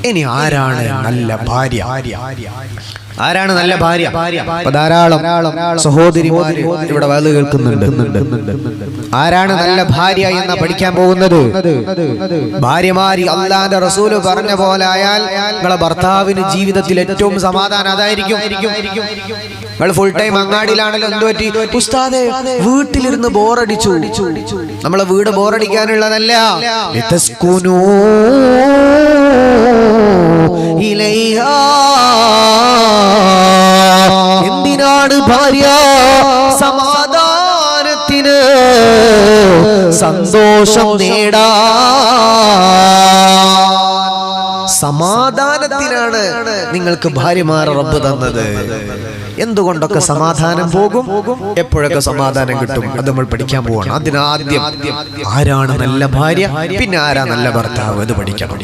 ഇനി ആരാണ് നല്ല ഭാര്യ? ആരാണ് നല്ല ഭാര്യ? ധാരാളം സഹോദരിമാര് ഇവിടെ വാത് കേൾക്കുന്നുണ്ട്. ആരാണ് നല്ല ഭാര്യ എന്ന് പഠിക്കാൻ പോകുന്നത്? ഭാര്യമാരി അല്ലാഹുവിന്റെ റസൂല് പറഞ്ഞ പോലെ ആയാൽ നിങ്ങളെ ഭർത്താവിന് ജീവിതത്തിൽ ഏറ്റവും സമാധാനം അതായിരിക്കും. നിങ്ങൾ ഫുൾ ടൈം അങ്ങാടിയിലാണല്ലോ, എന്ത് പറ്റി ഉസ്താദേ വീട്ടിലിരുന്ന് ബോറടിച്ചു? നമ്മളെ വീട് ബോറടിക്കാനുള്ളതല്ല. എന്തിനാണ് ഭാര്യ? സമാധാനത്തിന്, സന്തോഷം നേടാ, സമാധാനത്തിനാണ് നിങ്ങൾക്ക് ഭാര്യമാരെ റബ്ബ് തന്നത്. എന്തുകൊണ്ടൊക്കെ സമാധാനം പോകും, എപ്പോഴൊക്കെ സമാധാനം കിട്ടും, അത് നമ്മൾ പഠിക്കാൻ പോവാണ്. അതിനാദ്യം ആരാണ് നല്ല ഭാര്യ, പിന്നെ ആരാ നല്ല ഭർത്താവ്, അത് പഠിക്കണം.